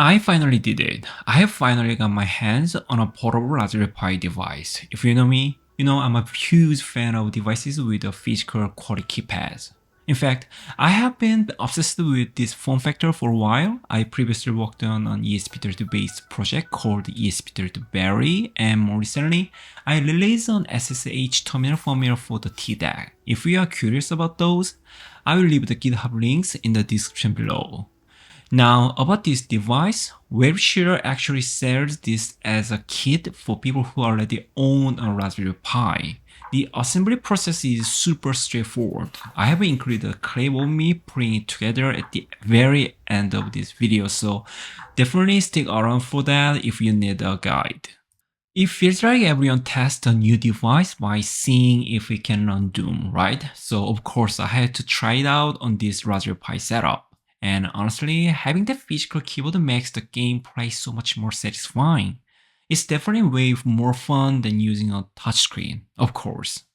I finally did it. I have finally got my hands on a portable Raspberry Pi device. If you know me, you know I'm a huge fan of devices with a physical QWERTY keypads. In fact, I have been obsessed with this form factor for a while. I previously worked on an ESP32 based project called ESP32 Berry, and more recently, I released an SSH terminal firmware for the TDAC. If you are curious about those, I will leave the GitHub links in the description below. Now, about this device, Waveshare actually sells this as a kit for people who already own a Raspberry Pi. The assembly process is super straightforward. I have included a clip of me putting it together at the very end of this video, so definitely stick around for that if you need a guide. It feels like everyone tests a new device by seeing if it can run Doom, right? So of course I had to try it out on this Raspberry Pi setup. And honestly, having the physical keyboard makes the gameplay so much more satisfying. It's definitely way more fun than using a touchscreen, of course.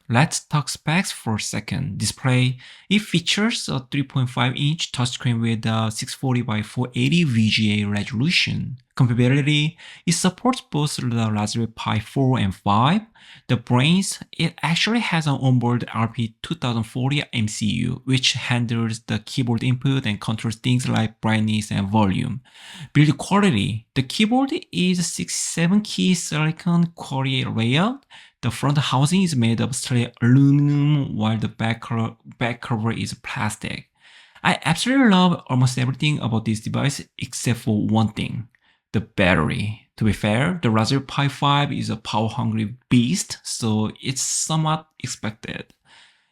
Let's talk specs for a second. Display, it features a 3.5-inch touchscreen with a 640 by 480 VGA resolution. Compatibility, it supports both the Raspberry Pi 4 and 5. The brains, it actually has an onboard RP2040 MCU, which handles the keyboard input and controls things like brightness and volume. Build quality, the keyboard is 67 key Silicone QWERTY layout. The front housing is made of straight aluminum while the back cover is plastic. I absolutely love almost everything about this device except for one thing, the battery. To be fair, the Raspberry Pi 5 is a power-hungry beast, so it's somewhat expected.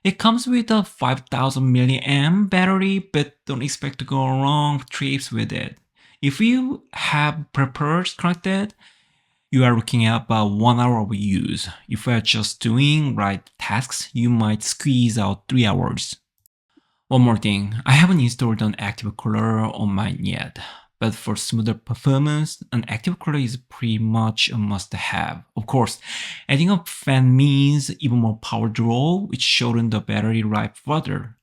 It comes with a 5000 mAh battery, but don't expect to go on long trips with it. If you have prepared connected, you are looking at about 1 hour of use. If you are just doing right tasks, you might squeeze out 3 hours. One more thing, I haven't installed an active cooler on mine yet, but for smoother performance, an active cooler is pretty much a must-have. Of course, adding a fan means even more power draw, which shortens the battery life further.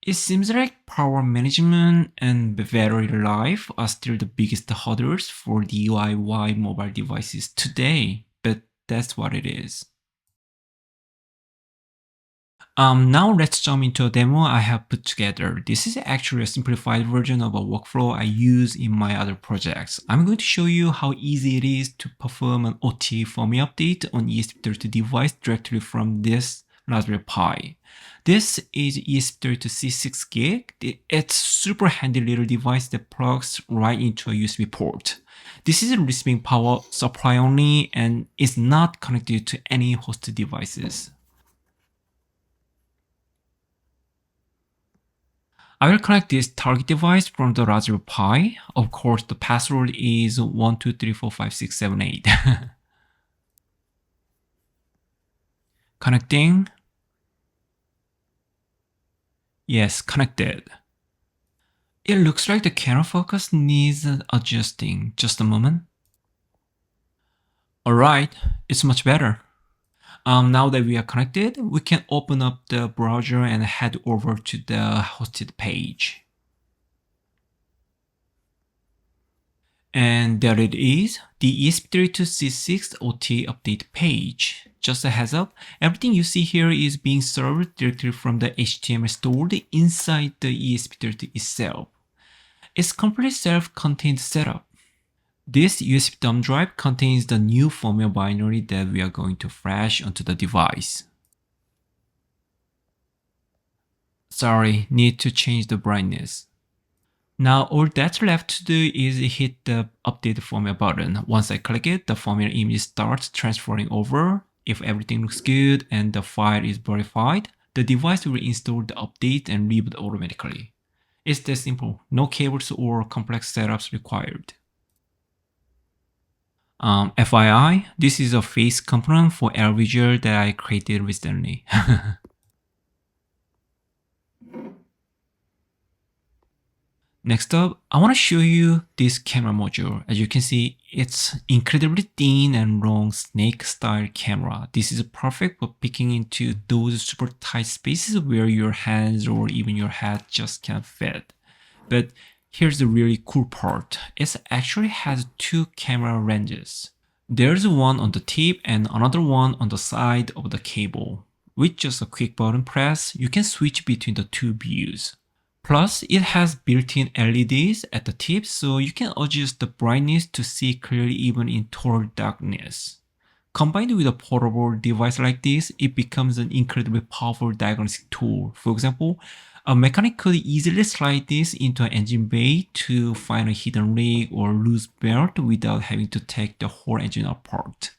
It seems like power management and battery life are still the biggest hurdles for DIY mobile devices today, but that's what it is. Now let's jump into a demo I have put together. This is actually a simplified version of a workflow I use in my other projects. I'm going to show you how easy it is to perform an OTA firmware update on ESP32 device directly from this Raspberry Pi. This is ESP32C6 gig. It's super handy little device that plugs right into a USB port. This is a receiving power supply only and is not connected to any hosted devices. I will connect this target device from the Raspberry Pi. Of course, the password is 12345678. Connecting. Yes, connected. It looks like the camera focus needs adjusting. Just a moment. Alright, it's much better. Now that we are connected, we can open up the browser and head over to the hosted page. And there it is, the ESP32C6 OTA update page. Just a heads up, everything you see here is being served directly from the HTML stored inside the ESP32 itself. It's completely self-contained setup. This USB thumb drive contains the new firmware binary that we are going to flash onto the device. Sorry, need to change the brightness. Now all that's left to do is hit the update firmware button. Once I click it, the firmware image starts transferring over. If everything looks good and the file is verified, the device will install the update and reboot automatically. It's that simple, no cables or complex setups required. FYI, this is a face component for AirVisual that I created recently. Next up, I want to show you this camera module. As you can see, it's incredibly thin and long snake-style camera. This is perfect for peeking into those super tight spaces where your hands or even your head just can't fit. But Here's the really cool part. It actually has two camera lenses. There's one on the tip and another one on the side of the cable. With just a quick button press, you can switch between the two views. Plus, it has built-in LEDs at the tip, so you can adjust the brightness to see clearly even in total darkness. Combined with a portable device like this, it becomes an incredibly powerful diagnostic tool. For example, a mechanic could easily slide this into an engine bay to find a hidden leak or loose belt without having to take the whole engine apart.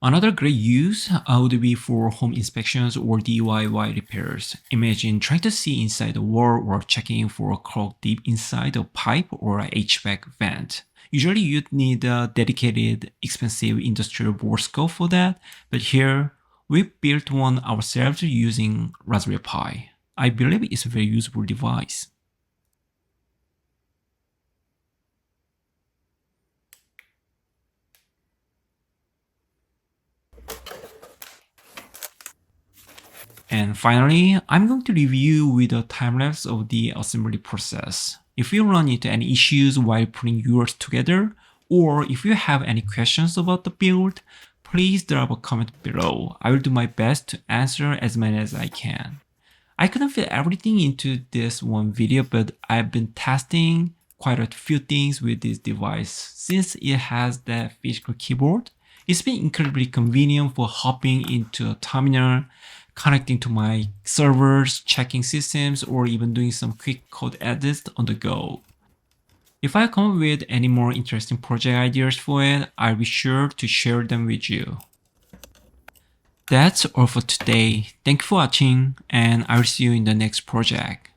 Another great use would be for home inspections or DIY repairs. Imagine trying to see inside the wall or checking for a clog deep inside a pipe or a HVAC vent. Usually you'd need a dedicated, expensive industrial borescope for that, but here we built one ourselves using Raspberry Pi. I believe it's a very useful device. And finally, I'm going to review with a time-lapse of the assembly process. If you run into any issues while putting yours together, or if you have any questions about the build, please drop a comment below. I will do my best to answer as many as I can. I couldn't fit everything into this one video, but I've been testing quite a few things with this device. Since it has that physical keyboard, it's been incredibly convenient for hopping into a terminal, connecting to my servers, checking systems, or even doing some quick code edits on the go. If I come up with any more interesting project ideas for it, I'll be sure to share them with you. That's all for today. Thank you for watching, and I'll see you in the next project.